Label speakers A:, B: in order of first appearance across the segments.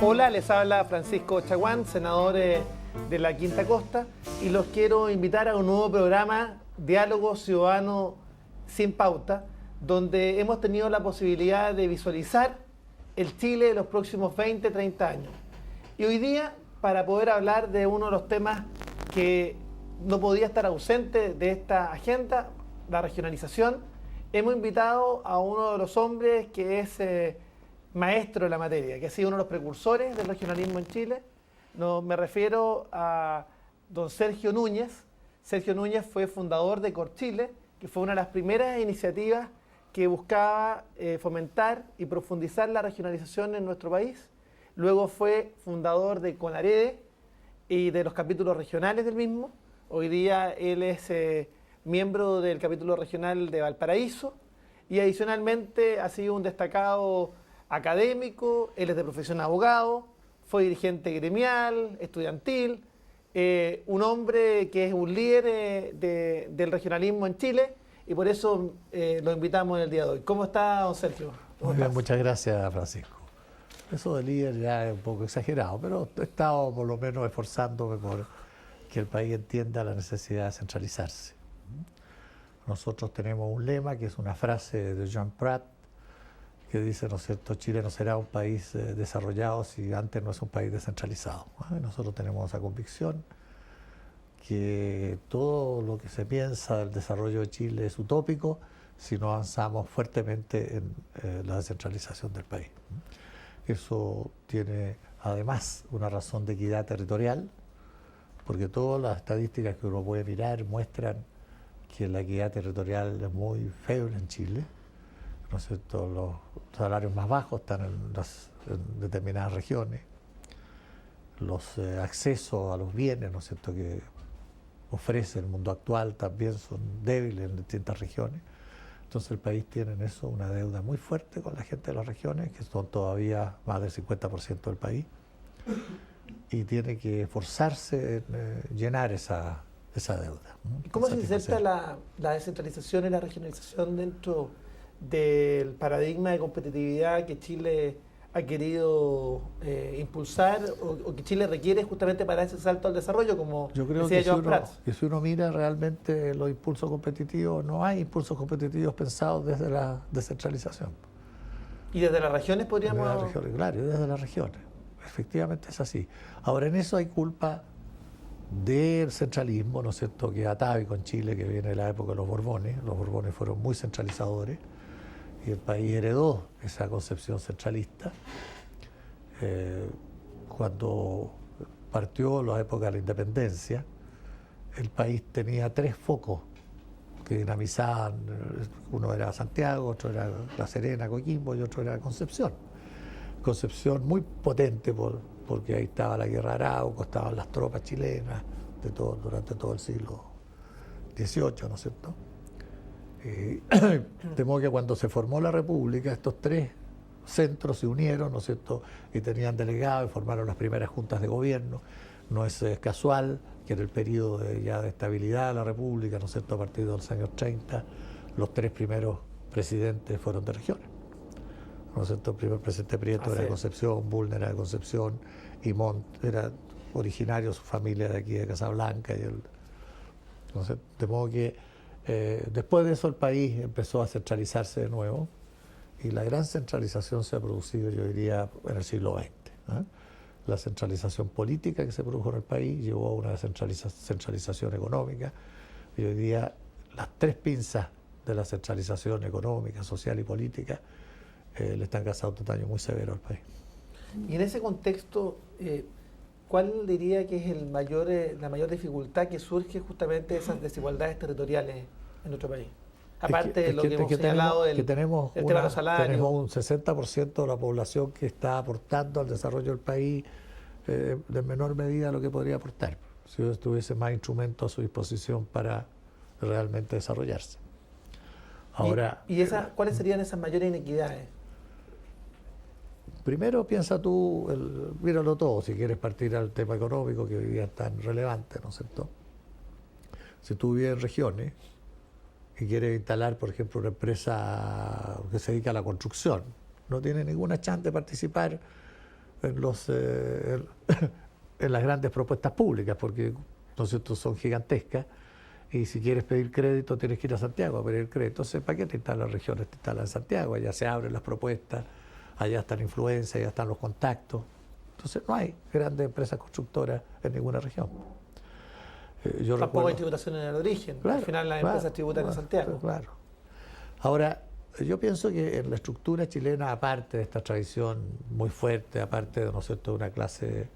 A: Hola, les habla Francisco Chaguán, senador de la Quinta Costa, y los quiero invitar a un nuevo programa, Diálogo Ciudadano Sin Pauta, donde hemos tenido la posibilidad de visualizar el Chile de los próximos 20, 30 años. Y hoy día, para poder hablar de uno de los temas que no podía estar ausente de esta agenda, la regionalización, hemos invitado a uno de los hombres que es maestro de la materia, que ha sido uno de los precursores del regionalismo en Chile. No, me refiero a don Sergio Núñez. Sergio Núñez fue fundador de Corchile, que fue una de las primeras iniciativas que buscaba fomentar y profundizar la regionalización en nuestro país. Luego fue fundador de CONAREDE y de los capítulos regionales del mismo. Hoy día él es miembro del capítulo regional de Valparaíso y adicionalmente ha sido un destacado académico. Él es de profesión abogado, fue dirigente gremial, estudiantil, un hombre que es un líder del regionalismo en Chile, y por eso lo invitamos en el día de hoy. ¿Cómo está, don Sergio?
B: Muy bien, muchas gracias, Francisco. Eso de líder ya es un poco exagerado, pero he estado por lo menos esforzándome por que el país entienda la necesidad de centralizarse. Nosotros tenemos un lema que es una frase de Jean Prat, que dice, ¿no es cierto?, Chile no será un país desarrollado si antes no es un país descentralizado. Nosotros tenemos esa convicción que todo lo que se piensa del desarrollo de Chile es utópico si no avanzamos fuertemente en la descentralización del país. Eso tiene además una razón de equidad territorial, porque todas las estadísticas que uno puede mirar muestran que la equidad territorial es muy fea en Chile. ¿No es cierto? Los salarios más bajos están en determinadas regiones. Los accesos a los bienes, ¿no es cierto?, que ofrece el mundo actual también son débiles en distintas regiones. Entonces el país tiene en eso una deuda muy fuerte con la gente de las regiones, que son todavía más del 50% del país, y tiene que esforzarse en llenar esa deuda.
A: ¿Cómo se inserta la descentralización y la regionalización dentro del paradigma de competitividad que Chile ha querido impulsar o que Chile requiere justamente para ese salto al desarrollo, como
B: yo creo
A: decía Joan
B: Prats?
A: Prats?
B: Que si uno mira realmente los impulsos competitivos, no hay impulsos competitivos pensados desde la descentralización.
A: ¿Y desde las regiones podríamos...?
B: Desde las regiones, claro, desde las regiones. Efectivamente es así. Ahora, en eso hay culpa del centralismo, ¿no es cierto?, que es atávico en Chile, que viene de la época de los Borbones. Los Borbones fueron muy centralizadores y el país heredó esa concepción centralista. Cuando partió la época de la independencia, el país tenía 3 focos que dinamizaban. Uno era Santiago, otro era La Serena, Coquimbo, y otro era Concepción. Concepción muy potente porque ahí estaba la guerra de Arauco, estaban las tropas chilenas durante todo el siglo XVIII, ¿no es cierto? De modo que cuando se formó la República, estos 3 centros se unieron, ¿no es cierto?, y tenían delegados y formaron las primeras juntas de gobierno. No es casual que en el periodo ya de estabilidad de la República, ¿no es cierto?, a partir de los años 30, los 3 primeros presidentes fueron de regiones. ¿No es cierto? El primer presidente Prieto era de Concepción, Bulnes era de Concepción, y Montt era originario, su familia de aquí de Casablanca. De modo que después de eso el país empezó a centralizarse de nuevo, y la gran centralización se ha producido, yo diría, en el siglo XX. La centralización política que se produjo en el país llevó a una centralización económica, y hoy día las 3 pinzas de la centralización económica, social y política le están causando un daño muy severo al país.
A: Y en ese contexto, ¿cuál diría que es la mayor dificultad que surge justamente de esas desigualdades territoriales en nuestro país? Aparte de lo que hemos señalado del tema de los salarios.
B: Tenemos un 60% de la población que está aportando al desarrollo del país de menor medida a lo que podría aportar, si tuviese más instrumentos a su disposición para realmente desarrollarse. Ahora,
A: ¿cuáles serían esas mayores inequidades?
B: Primero piensa tú, míralo todo, si quieres partir al tema económico que hoy día es tan relevante, ¿no es cierto? Si tú vives en regiones y quieres instalar, por ejemplo, una empresa que se dedica a la construcción, no tiene ninguna chance de participar en en las grandes propuestas públicas, porque, ¿no es cierto?, son gigantescas, y si quieres pedir crédito tienes que ir a Santiago a pedir crédito. Entonces, ¿para qué te instalan las regiones? Te instalan en Santiago, allá se abren las propuestas, allá están influencias, allá están los contactos. Entonces, no hay grandes empresas constructoras en ninguna región.
A: Tampoco hay tributación en el origen.
B: Claro,
A: al final las empresas tributan en Santiago.
B: Claro. Ahora, yo pienso que en la estructura chilena, aparte de esta tradición muy fuerte, aparte de, ¿no es cierto?, una clase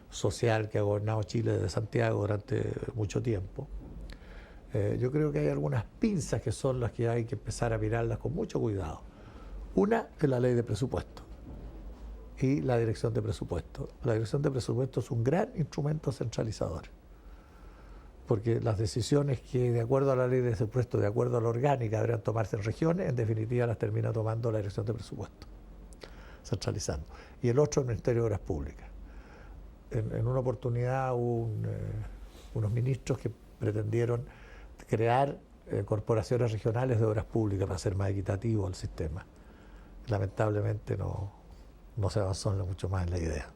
B: social que ha gobernado Chile desde Santiago durante mucho tiempo, yo creo que hay algunas pinzas que son las que hay que empezar a mirarlas con mucho cuidado. Una es la ley de presupuesto y la dirección de presupuesto. La dirección de presupuesto es un gran instrumento centralizador, porque las decisiones que, de acuerdo a la ley de presupuesto, de acuerdo a la orgánica, deberán tomarse en regiones, en definitiva las termina tomando la dirección de presupuesto, centralizando. Y el otro, el Ministerio de Obras Públicas. En una oportunidad hubo unos ministros que pretendieron crear corporaciones regionales de obras públicas para hacer más equitativo el sistema. Lamentablemente no se avanzó mucho más en la idea.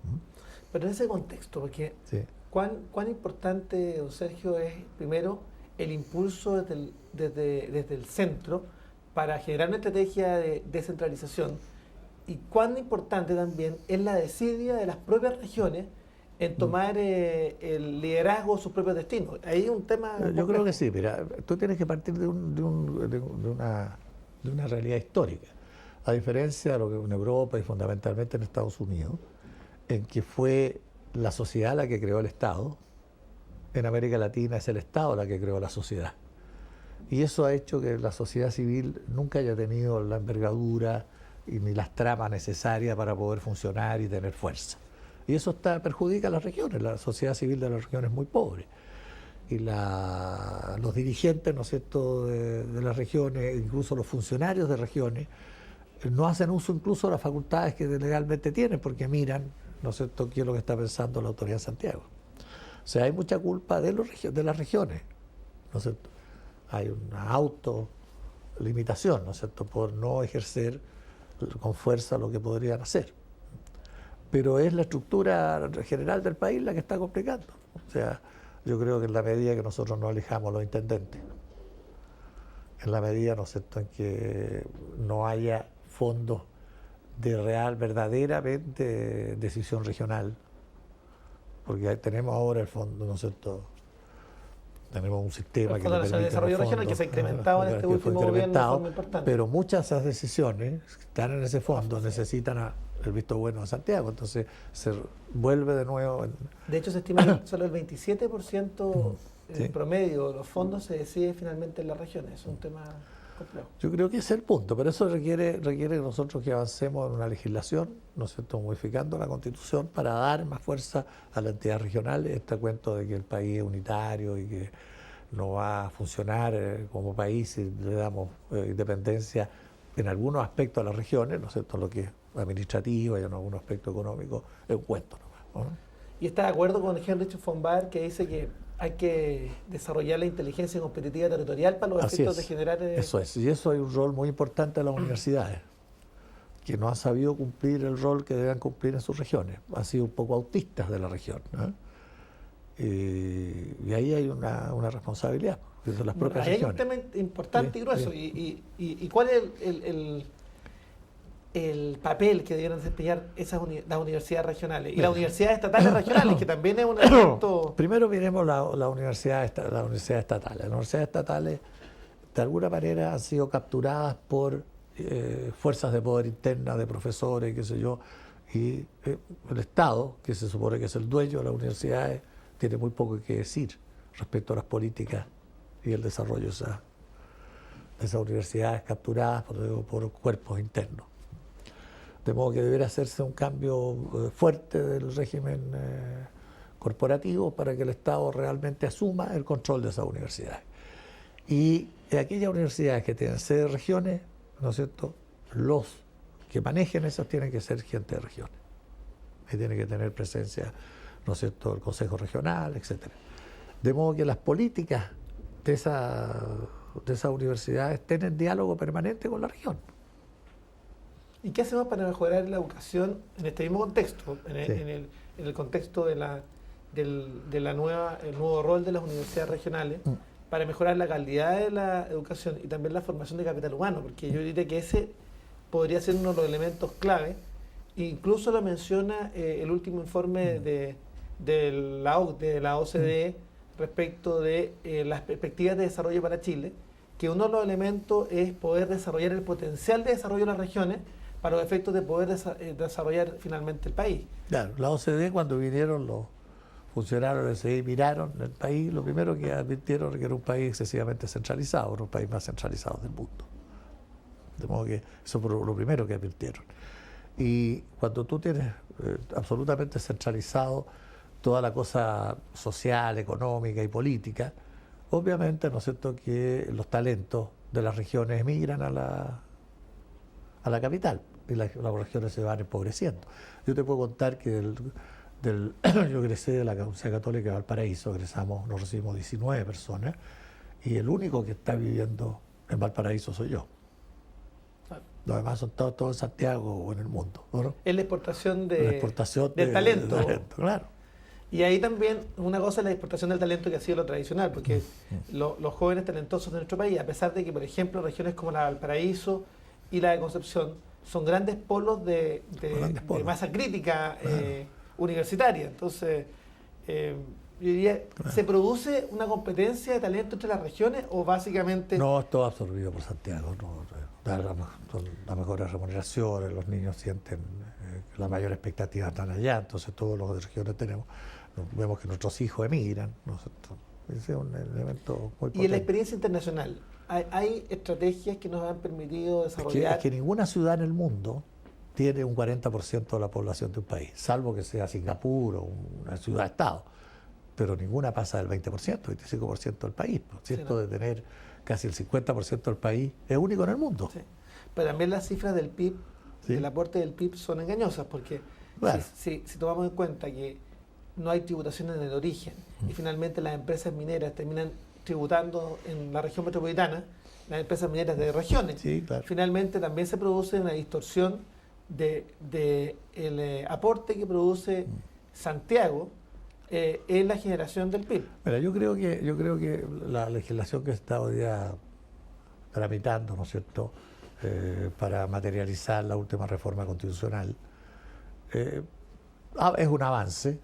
A: Pero en ese contexto, porque
B: sí.
A: ¿Cuán importante, don Sergio, es primero el impulso desde el centro para generar una estrategia de descentralización? Y cuán importante también es la desidia de las propias regiones en tomar el liderazgo de sus propios destinos. Ahí es un tema complejo.
B: Yo creo que sí, mira, tú tienes que partir de una realidad histórica, a diferencia de lo que en Europa y fundamentalmente en Estados Unidos, en que fue la sociedad la que creó el Estado. En América Latina es el Estado la que creó la sociedad. Y eso ha hecho que la sociedad civil nunca haya tenido la envergadura ni las tramas necesarias para poder funcionar y tener fuerza. Y eso perjudica a las regiones. La sociedad civil de las regiones es muy pobre. Y los dirigentes, ¿no es cierto?, de las regiones, incluso los funcionarios de regiones, no hacen uso incluso de las facultades que legalmente tienen, porque miran, ¿no es cierto?, qué es lo que está pensando la autoridad de Santiago. O sea, hay mucha culpa de las regiones, ¿no es cierto? Hay una autolimitación, ¿no es cierto?, por no ejercer con fuerza lo que podrían hacer. Pero es la estructura general del país la que está complicando. O sea, yo creo que en la medida que nosotros no elijamos los intendentes, en la medida, ¿no es cierto?, en que no haya fondos de verdaderamente decisión regional, porque tenemos ahora el fondo, ¿no es cierto?, tenemos un sistema que le permite
A: de desarrollo regional que se ha incrementado en este último gobierno de forma importante.
B: Pero muchas de esas decisiones que están en ese fondo necesitan el visto bueno de Santiago, entonces se vuelve de nuevo.
A: De hecho, se estima que solo el 27%
B: sí.
A: promedio de los fondos se decide finalmente en las regiones. Es un tema complejo.
B: Yo creo que ese es el punto, pero eso requiere que nosotros que avancemos en una legislación, ¿no es cierto?, modificando la Constitución para dar más fuerza a las entidades regionales. Este cuento de que el país es unitario y que no va a funcionar como país si le damos independencia en algunos aspectos a las regiones, ¿no es cierto?, lo que es administrativo y en algunos aspectos económicos, es un cuento nomás, ¿no?
A: ¿Y está de acuerdo con Heinrich von Baer, que dice que hay que desarrollar la inteligencia competitiva territorial para los efectos de generar...
B: Eso es, y eso hay un rol muy importante de las universidades, que no han sabido cumplir el rol que deben cumplir en sus regiones. Han sido un poco autistas de la región, ¿no? Y ahí hay una responsabilidad, que son las propias regiones.
A: Hay un tema importante y grueso.
B: Sí.
A: ¿Y cuál es el papel que debieran desempeñar las universidades regionales? Y las universidades estatales regionales, que también es un elemento...
B: Primero miremos las universidades estatales. Las universidades estatales, de alguna manera, han sido capturadas por fuerzas de poder internas, de profesores, qué sé yo, y el Estado, que se supone que es el dueño de las universidades, tiene muy poco que decir respecto a las políticas y el desarrollo de esas universidades capturadas por cuerpos internos. De modo que debería hacerse un cambio fuerte del régimen corporativo para que el Estado realmente asuma el control de esas universidades. Y aquellas universidades que tienen sede de regiones, ¿no es cierto?, los que manejen esas tienen que ser gente de regiones. Y tiene que tener presencia, ¿no es cierto?, el Consejo Regional, etc. De modo que las políticas de esas universidades estén en diálogo permanente con la región.
A: ¿Y qué hacemos para mejorar la educación en este mismo contexto,
B: Sí.
A: en el contexto de el nuevo rol de las universidades regionales, para mejorar la calidad de la educación y también la formación de capital humano? Porque yo diría que ese podría ser uno de los elementos clave. Incluso lo menciona el último informe de la OCDE respecto de las perspectivas de desarrollo para Chile, que uno de los elementos es poder desarrollar el potencial de desarrollo de las regiones para los efectos de poder desarrollar finalmente el país.
B: Claro, la OCDE, cuando vinieron los funcionarios de la OCDE y miraron el país, lo primero que advirtieron que era un país excesivamente centralizado, era un país más centralizado del mundo. De modo que eso fue lo primero que advirtieron. Y cuando tú tienes absolutamente centralizado toda la cosa social, económica y política, obviamente, ¿no es cierto?, que los talentos de las regiones emigran a la capital y las regiones se van empobreciendo. Yo te puedo contar que yo egresé de la Universidad Católica de Valparaíso, nos recibimos 19 personas y el único que está viviendo en Valparaíso soy yo. Los demás son todos en Santiago o en el mundo, ¿no?
A: Es la exportación
B: del
A: talento.
B: Claro.
A: Y ahí también una cosa es la exportación del talento, que ha sido lo tradicional, porque los jóvenes talentosos de nuestro país, a pesar de que, por ejemplo, regiones como la de Valparaíso y la de Concepción son grandes polos de masa crítica universitaria. Entonces, yo diría, ¿se produce una competencia de talento entre las regiones o básicamente...?
B: No, es todo absorbido por Santiago, ¿no? Son las mejores remuneraciones, los niños sienten que la mayor expectativa están allá, entonces todos los de regiones vemos que nuestros hijos emigran, ¿no? Ese es un elemento muy potente.
A: Y en la experiencia internacional, ¿hay estrategias que nos han permitido desarrollar?
B: Es que ninguna ciudad en el mundo tiene un 40% de la población de un país, salvo que sea Singapur o una ciudad-estado, pero ninguna pasa del 20%, 25% del país, ¿cierto? De tener casi el 50% del país, es único en el mundo.
A: Sí. Pero también las cifras del PIB,
B: ¿sí?
A: del aporte del PIB son engañosas, porque
B: claro.
A: si tomamos en cuenta que no hay tributación en el origen y finalmente las empresas mineras terminan tributando en la región metropolitana, las empresas mineras de regiones,
B: sí, claro.
A: Finalmente también se produce una distorsión de el aporte que produce Santiago en la generación del PIB.
B: Mira, yo creo que la legislación que se está hoy día tramitando, ¿no es cierto?, para materializar la última reforma constitucional, es un avance,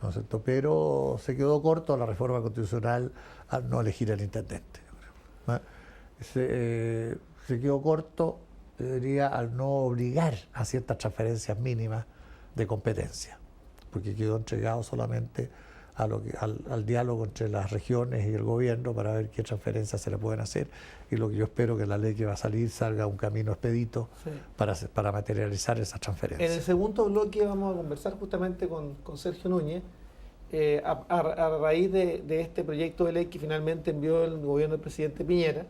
B: ¿no es cierto?, pero se quedó corto la reforma constitucional al no elegir al intendente. ¿No? Se quedó corto, diría, al no obligar a ciertas transferencias mínimas de competencia, porque quedó entregado solamente al diálogo entre las regiones y el gobierno para ver qué transferencias se le pueden hacer, y lo que yo espero que la ley que va a salir salga un camino expedito para materializar esas transferencias.
A: En el segundo bloque vamos a conversar justamente con Sergio Núñez a raíz de este proyecto de ley que finalmente envió el gobierno del presidente Piñera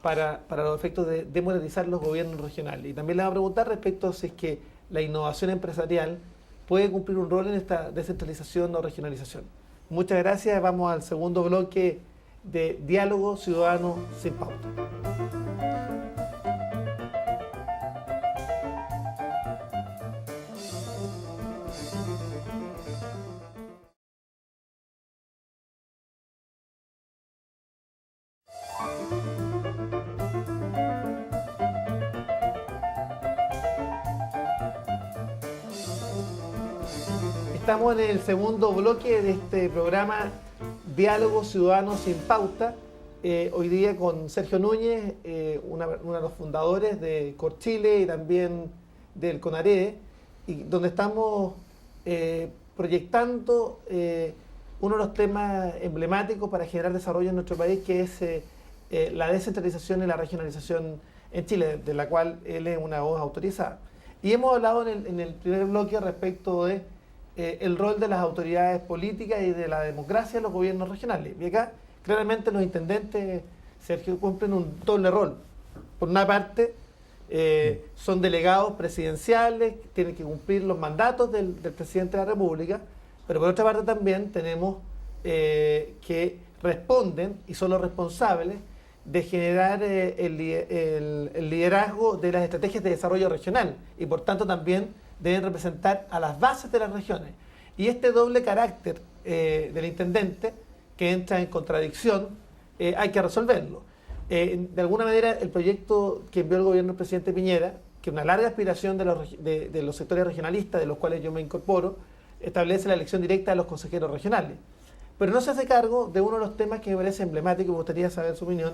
A: para los efectos de democratizar los gobiernos regionales. Y también le vamos a preguntar respecto a si es que la innovación empresarial puede cumplir un rol en esta descentralización o regionalización. Muchas gracias. Vamos al segundo bloque de Diálogo Ciudadano Sin Pauta. Estamos en el segundo bloque de este programa Diálogo Ciudadano Sin Pauta. Hoy día con Sergio Núñez, uno de los fundadores de Corchile y también del CONARED, y donde estamos proyectando uno de los temas emblemáticos para generar desarrollo en nuestro país, que es la descentralización y la regionalización en Chile, de la cual él es una voz autorizada. Y hemos hablado en el primer bloque respecto de el rol de las autoridades políticas y de la democracia en los gobiernos regionales. Y acá, claramente, los intendentes, Sergio, cumplen un doble rol. Por una parte, son delegados presidenciales, tienen que cumplir los mandatos del presidente de la República, pero por otra parte también tenemos que responden y son los responsables de generar el liderazgo de las estrategias de desarrollo regional y por tanto también deben representar a las bases de las regiones. Y este doble carácter del intendente que entra en contradicción hay que resolverlo. De alguna manera el proyecto que envió el gobierno del presidente Piñera, que es una larga aspiración de los sectores regionalistas, de los cuales yo me incorporo, establece la elección directa de los consejeros regionales. Pero no se hace cargo de uno de los temas que me parece emblemático y me gustaría saber su opinión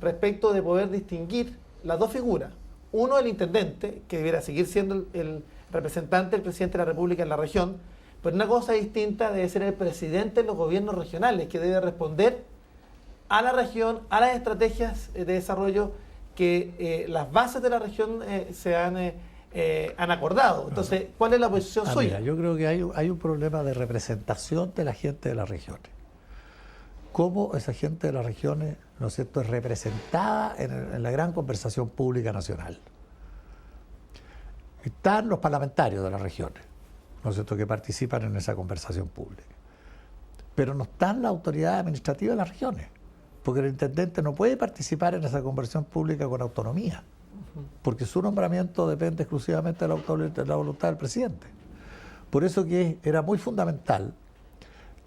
A: respecto de poder distinguir las dos figuras. Uno, el intendente, que debiera seguir siendo el representante del presidente de la República en la región, pero una cosa distinta debe ser el presidente de los gobiernos regionales, que debe responder a la región, a las estrategias de desarrollo que las bases de la región han acordado. Entonces, ¿cuál es la posición suya?
B: Mira, yo creo que hay un problema de representación de la gente de las regiones. Cómo esa gente de las regiones, ¿no es cierto?, es representada en la gran conversación pública nacional. Están los parlamentarios de las regiones, ¿no es cierto?, que participan en esa conversación pública. Pero no están las autoridades administrativas de las regiones, porque el intendente no puede participar en esa conversación pública con autonomía, porque su nombramiento depende exclusivamente de la voluntad del presidente. Por eso que era muy fundamental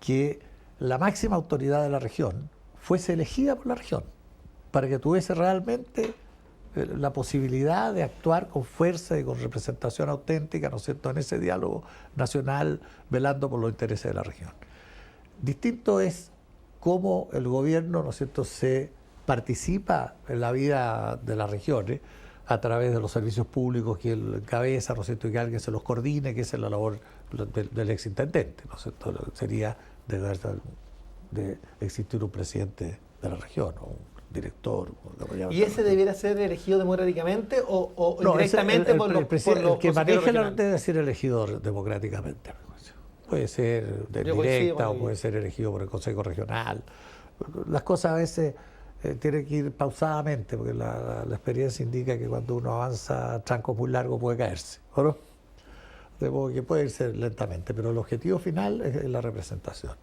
B: que la máxima autoridad de la región fuese elegida por la región, para que tuviese realmente la posibilidad de actuar con fuerza y con representación auténtica, ¿no es cierto?, en ese diálogo nacional, velando por los intereses de la región. Distinto es cómo el gobierno, ¿no es cierto?, se participa en la vida de las regiones a través de los servicios públicos que él encabeza, ¿no es cierto?, y que alguien se los coordine, que esa es la labor del exintendente, ¿no es cierto?, sería de existir un presidente de la región o un director.
A: ¿Y ese debiera ser elegido democráticamente o
B: no,
A: directamente por los
B: el que maneja la debe ser elegido democráticamente. Puede ser directa o puede ser elegido por el Consejo Regional. Las cosas a veces tienen que ir pausadamente, porque la experiencia indica que cuando uno avanza a trancos muy largos puede caerse, ¿no? De modo que puede irse lentamente, pero el objetivo final es la representación.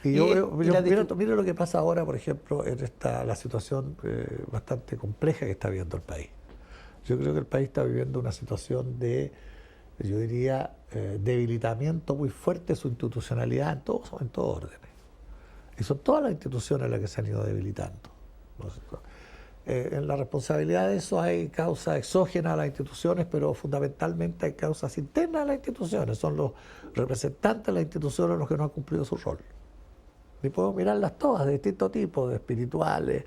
B: Y mira lo que pasa ahora, por ejemplo, en la situación bastante compleja que está viviendo el país. Yo creo que el país está viviendo una situación de, yo diría, debilitamiento muy fuerte de su institucionalidad en todos órdenes. Y son todas las instituciones las que se han ido debilitando, ¿no es cierto? En la responsabilidad de eso hay causas exógenas a las instituciones, pero fundamentalmente hay causas internas a las instituciones. Son los representantes de las instituciones los que no han cumplido su rol. Y podemos mirarlas todas, de distintos tipos, de espirituales,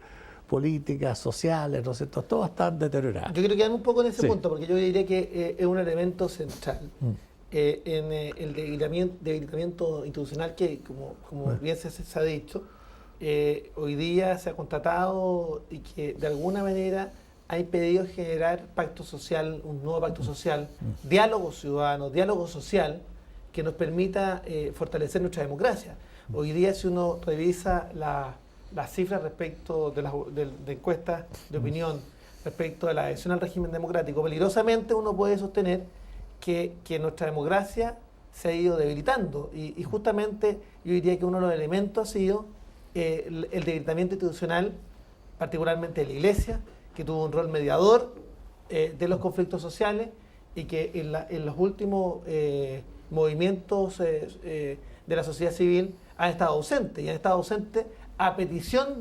B: políticas, sociales, ¿no es cierto? Todas están deterioradas.
A: Yo quiero quedarme un poco en ese punto, porque yo diría que es un elemento central en el debilitamiento institucional que, como bien se ha dicho, hoy día se ha constatado y que de alguna manera ha impedido generar pacto social, un nuevo pacto social, diálogo ciudadano, diálogo social que nos permita fortalecer nuestra democracia. Hoy día, si uno revisa las cifras respecto de encuestas de opinión respecto de la adhesión al régimen democrático, peligrosamente uno puede sostener que nuestra democracia se ha ido debilitando y justamente yo diría que uno de los elementos ha sido el debilitamiento institucional, particularmente de la Iglesia, que tuvo un rol mediador de los conflictos sociales y que en los últimos movimientos de la sociedad civil han estado ausentes, y han estado ausentes a petición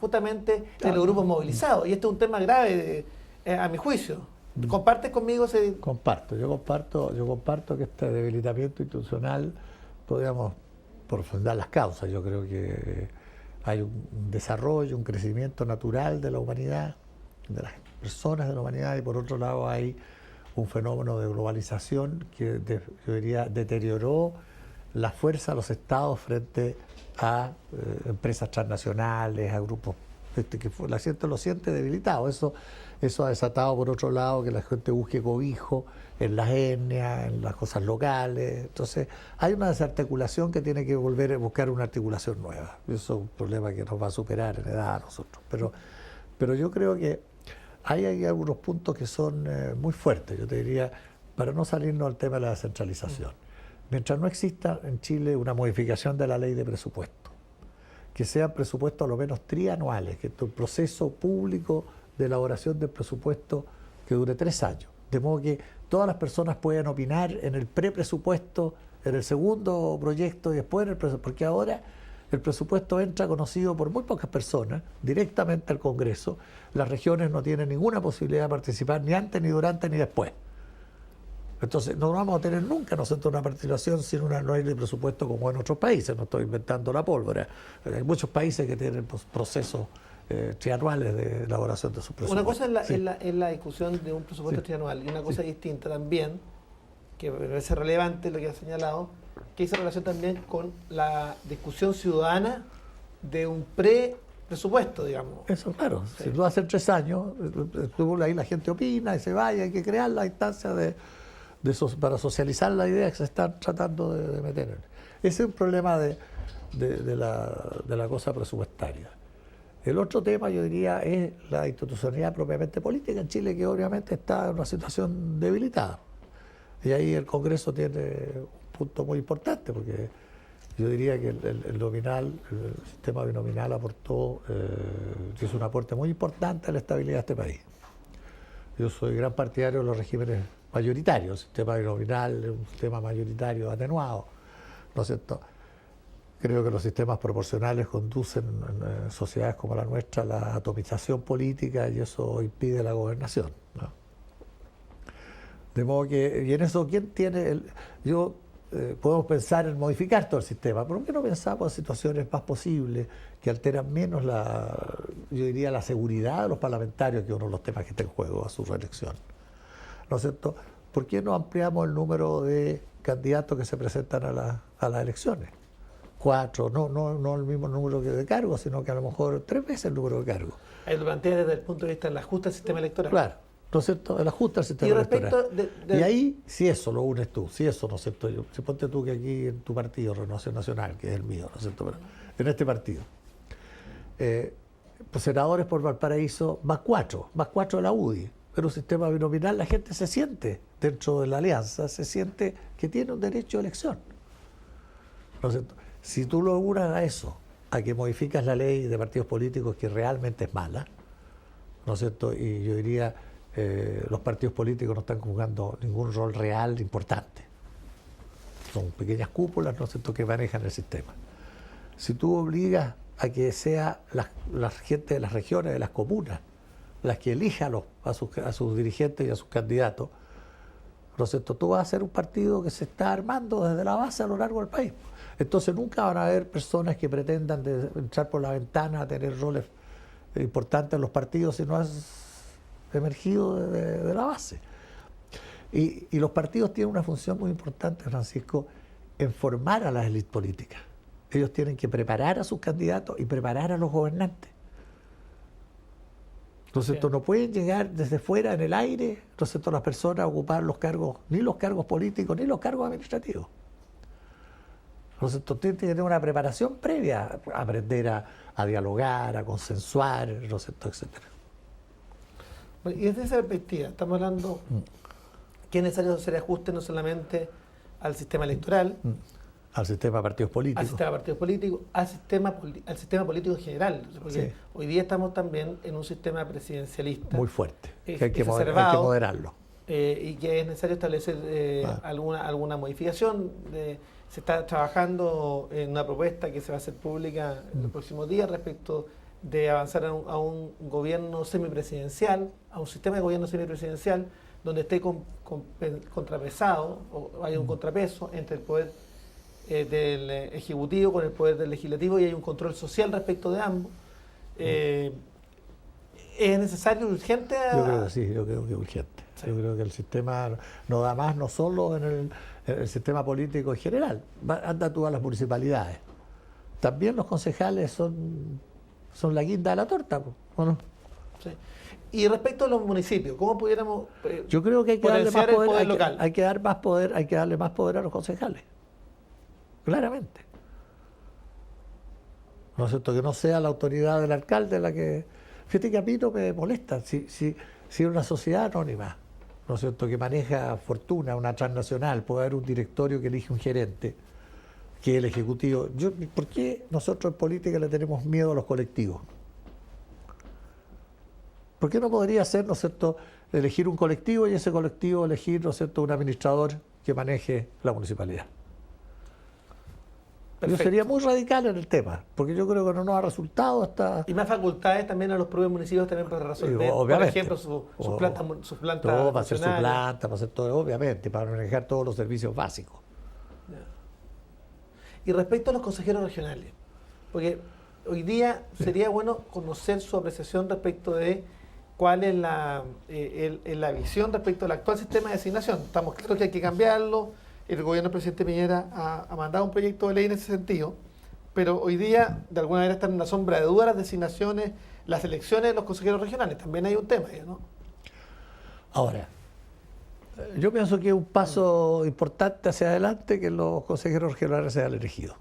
A: justamente de los grupos movilizados. Y este es un tema grave a mi juicio. ¿Compartes conmigo ese...?
B: Comparto. Yo comparto que este debilitamiento institucional podríamos profundizar las causas. Yo creo que hay un desarrollo, un crecimiento natural de la humanidad, de las personas de la humanidad, y por otro lado hay un fenómeno de globalización que yo diría deterioró la fuerza de los estados frente a empresas transnacionales, a grupos que la gente lo siente debilitado. Eso ha desatado, por otro lado, que la gente busque cobijo en las etnias, en las cosas locales. Entonces, hay una desarticulación que tiene que volver a buscar una articulación nueva. Eso es un problema que nos va a superar en edad a nosotros. Pero yo creo que hay algunos puntos que son muy fuertes, yo te diría, para no salirnos al tema de la descentralización. Mientras no exista en Chile una modificación de la ley de presupuesto, que sean presupuestos a lo menos trianuales, que el proceso público de elaboración del presupuesto que dure 3 años. De modo que todas las personas puedan opinar en el prepresupuesto, en el segundo proyecto y después en el presupuesto, porque ahora el presupuesto entra conocido por muy pocas personas, directamente al Congreso. Las regiones no tienen ninguna posibilidad de participar ni antes, ni durante, ni después. Entonces, no vamos a tener nunca nosotros una participación sin una ley de presupuesto como en otros países. No estoy inventando la pólvora. Hay muchos países que tienen procesos trianuales de elaboración de sus presupuestos.
A: Una cosa es la discusión de un presupuesto trianual y una cosa distinta también, que me parece relevante lo que ha señalado, que hizo relación también con la discusión ciudadana de un presupuesto, digamos.
B: Eso, claro. Si lo hacen 3 años, ahí la gente opina y se vaya, hay que crear la instancia para socializar la idea que se están tratando de meter. Ese es un problema de la cosa presupuestaria. El otro tema, yo diría, es la institucionalidad propiamente política en Chile, que obviamente está en una situación debilitada. Y ahí el Congreso tiene un punto muy importante, porque yo diría que el sistema binominal aportó, hizo un aporte muy importante a la estabilidad de este país. Yo soy gran partidario de los regímenes mayoritarios. El sistema binominal es un sistema mayoritario atenuado, ¿no es cierto? Creo que los sistemas proporcionales conducen en sociedades como la nuestra a la atomización política y eso impide la gobernación, ¿no? De modo que, y en eso, ¿quién tiene podemos pensar en modificar todo el sistema, pero ¿por qué no pensamos en situaciones más posibles que alteran menos yo diría, la seguridad de los parlamentarios, que es uno de los temas que está en juego a su reelección? ¿No es cierto? ¿Por qué no ampliamos el número de candidatos que se presentan a las elecciones? 4, no el mismo número que de cargos, sino que a lo mejor 3 veces el número de cargos.
A: Ahí lo plantea desde el punto de vista del ajuste al sistema electoral.
B: Claro, ¿no es cierto? El ajuste al sistema electoral. Y ahí, si eso lo unes tú, si eso, ¿no es cierto? Si ponte tú que aquí en tu partido, Renovación Nacional, que es el mío, ¿no es cierto? Pero en este partido, pues senadores por Valparaíso, más 4 de la UDI, pero un sistema binominal, la gente se siente dentro de la alianza, se siente que tiene un derecho de elección, ¿no es cierto? Si tú lo unas a eso, a que modificas la ley de partidos políticos que realmente es mala, ¿no es cierto? Y yo diría, los partidos políticos no están jugando ningún rol real importante. Son pequeñas cúpulas, ¿no es cierto?, que manejan el sistema. Si tú obligas a que sea la gente de las regiones, de las comunas, las que elijan a sus dirigentes y a sus candidatos, ¿no es cierto?, tú vas a ser un partido que se está armando desde la base a lo largo del país. Entonces nunca van a haber personas que pretendan entrar por la ventana a tener roles importantes en los partidos si no has emergido de la base. Y los partidos tienen una función muy importante, Francisco, en formar a las élites políticas. Ellos tienen que preparar a sus candidatos y preparar a los gobernantes. Entonces, no pueden llegar desde fuera en el aire, entonces las personas a ocupar ni los cargos políticos, ni los cargos administrativos. Entonces, tienen que tener una preparación previa, aprender a dialogar, a consensuar, ¿no es cierto?, etcétera.
A: Bueno, y desde esa perspectiva, estamos hablando que es necesario hacer ajustes no solamente al sistema electoral,
B: al sistema de partidos políticos.
A: Al sistema de partidos políticos, al sistema político en general. Porque hoy día estamos también en un sistema presidencialista.
B: Muy fuerte, que hay que moderarlo.
A: Y que es necesario establecer alguna modificación. Se está trabajando en una propuesta que se va a hacer pública en los próximos días respecto de avanzar a un gobierno semipresidencial, a un sistema de gobierno semipresidencial donde esté contrapesado, o haya un contrapeso entre el poder del Ejecutivo con el poder del Legislativo y hay un control social respecto de ambos. ¿Es necesario, urgente?
B: Yo creo que sí, yo creo que es urgente. Sí. Yo creo que el sistema no da más, no solo en el sistema político en general. Anda tú a las municipalidades. También los concejales son la guinda de la torta, ¿o no?
A: Sí. Y respecto a los municipios, ¿cómo pudiéramos
B: yo creo que hay que darle más
A: poder local?
B: Hay que darle más poder a los concejales. Claramente. ¿No es cierto? Que no sea la autoridad del alcalde la que... Fíjate que a mí no me molesta. Si es una sociedad anónima, ¿no es cierto?, que maneja fortuna, una transnacional, puede haber un directorio que elige un gerente, que el Ejecutivo. ¿Por qué nosotros en política le tenemos miedo a los colectivos? ¿Por qué no podría ser, ¿no es cierto?, elegir un colectivo y ese colectivo elegir, ¿no es cierto?, un administrador que maneje la municipalidad? Yo sería muy radical en el tema, porque yo creo que no nos ha resultado hasta...
A: Y más facultades también a los propios municipios también para resolver,
B: obviamente,
A: por ejemplo, sus plantas
B: todo, para hacer su
A: nacionales.
B: planta, para hacer todo, obviamente, para manejar todos los servicios básicos.
A: Y respecto a los consejeros regionales, porque hoy día sería bueno conocer su apreciación respecto de cuál es la visión respecto al actual sistema de designación. Estamos claros que hay que cambiarlo. El gobierno del presidente Piñera ha mandado un proyecto de ley en ese sentido, pero hoy día de alguna manera están en la sombra de dudas las designaciones, las elecciones de los consejeros regionales. También hay un tema ahí, ¿no?
B: Ahora, yo pienso que es un paso importante hacia adelante que los consejeros regionales sean elegidos.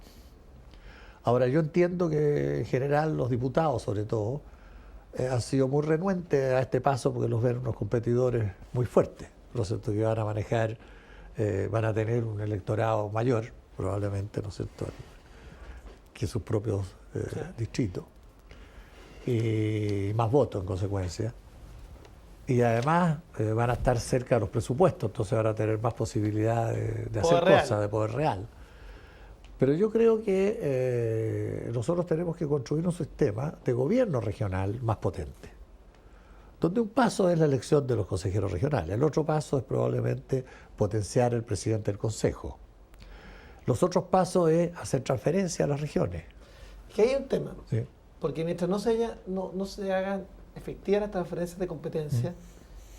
B: Ahora, yo entiendo que en general los diputados, sobre todo, han sido muy renuentes a este paso porque los ven unos competidores muy fuertes, ¿no es cierto?, que van a manejar, van a tener un electorado mayor, probablemente, ¿no es cierto?, que sus propios distritos, y más votos en consecuencia. Y además van a estar cerca de los presupuestos, entonces van a tener más posibilidades de hacer cosas, de poder real. Pero yo creo que nosotros tenemos que construir un sistema de gobierno regional más potente, donde un paso es la elección de los consejeros regionales, el otro paso es probablemente potenciar el presidente del consejo. Los otros pasos es hacer transferencia a las regiones.
A: Que hay un tema,
B: Sí.
A: porque mientras no se hagan efectivas las transferencias de competencia,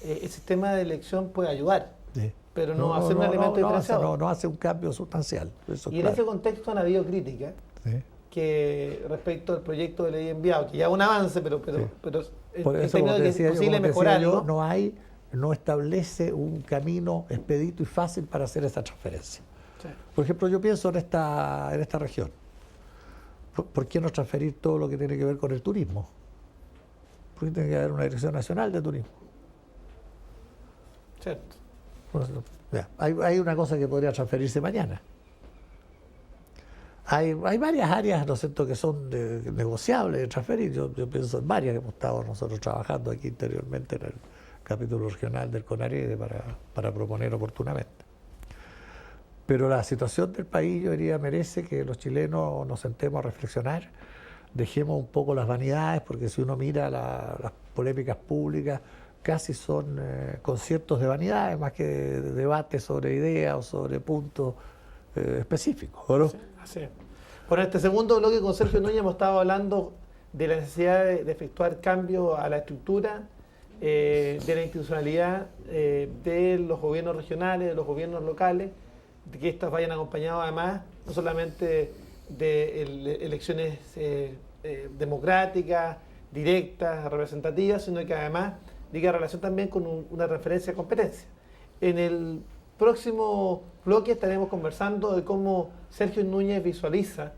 A: el sistema de elección puede ayudar,
B: Sí.
A: pero no hacer un elemento diferenciado.
B: No hace un cambio sustancial. Eso
A: Y
B: es
A: en ese
B: claro.
A: contexto han habido críticas
B: Sí.
A: que respecto al proyecto de ley enviado, que ya es un avance, pero
B: Sí.
A: en
B: Por eso,
A: términos
B: como
A: de
B: te
A: que
B: decía
A: es
B: yo,
A: posible
B: como te decía yo,
A: mejorarlo.
B: no establece un camino expedito y fácil para hacer esa transferencia.
A: Sí.
B: Por ejemplo, yo pienso en esta región. ¿Por qué no transferir todo lo que tiene que ver con el turismo? Porque tiene que haber una dirección nacional de turismo.
A: Cierto.
B: Ya, hay una cosa que podría transferirse mañana. Hay varias áreas, ¿no es cierto?, que son negociables de transferir. Yo pienso en varias que hemos estado nosotros trabajando aquí interiormente en el capítulo regional del CONARED para proponer oportunamente. Pero la situación del país, yo diría, merece que los chilenos nos sentemos a reflexionar, dejemos un poco las vanidades, porque si uno mira las polémicas públicas, casi son conciertos de vanidades más que debates sobre ideas o sobre puntos específicos, ¿no?
A: Sí, así es. Bueno, en este segundo bloque con Sergio Núñez hemos estado hablando de la necesidad de efectuar cambios a la estructura, de la institucionalidad de los gobiernos regionales, de los gobiernos locales, de que estas vayan acompañadas además no solamente de elecciones democráticas, directas, representativas, sino que además diga relación también con una referencia de competencia. En el próximo bloque estaremos conversando de cómo Sergio Núñez visualiza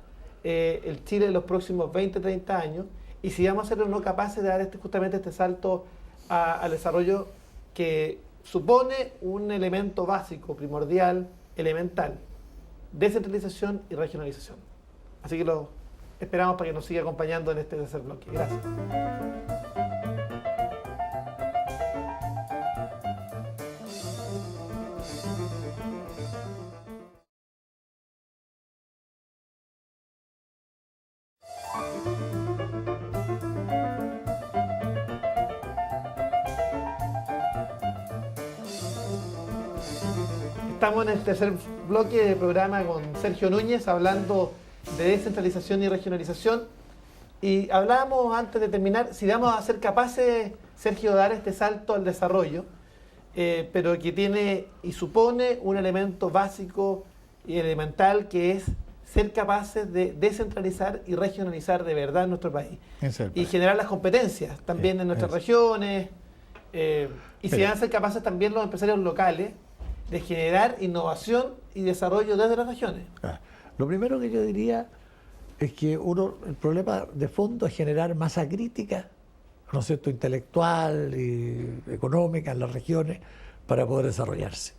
A: el Chile de los próximos 20, 30 años y si vamos a ser o no capaces de dar justamente este salto al desarrollo que supone un elemento básico, primordial, elemental, descentralización y regionalización. Así que lo esperamos para que nos siga acompañando en este tercer bloque. Gracias. Estamos en el tercer bloque del programa con Sergio Núñez hablando de descentralización y regionalización y hablábamos antes de terminar si vamos a ser capaces, Sergio, de dar este salto al desarrollo, pero que tiene y supone un elemento básico y elemental que es ser capaces de descentralizar y regionalizar de verdad en nuestro país y generar las competencias también en nuestras regiones y si van a ser capaces también los empresarios locales de generar innovación y desarrollo desde las regiones.
B: Lo primero que yo diría es que el problema de fondo es generar masa crítica, ¿no es cierto?, intelectual y económica en las regiones para poder desarrollarse.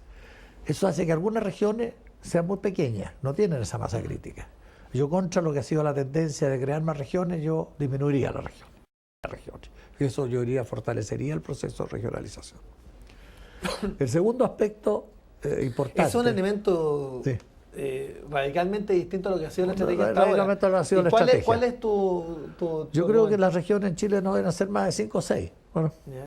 B: Eso hace que algunas regiones sean muy pequeñas, no tienen esa masa crítica. Yo contra lo que ha sido la tendencia de crear más regiones, yo disminuiría las regiones. Eso yo diría fortalecería el proceso de regionalización. El segundo aspecto importante...
A: Es un elemento
B: sí.
A: radicalmente distinto a lo que ha sido la estrategia hasta
B: Radicalmente
A: ahora.
B: ha sido la
A: ¿Cuál
B: estrategia.
A: ¿Cuál es tu
B: Yo creo que las regiones en Chile no deben ser más de 5 o 6. Bueno,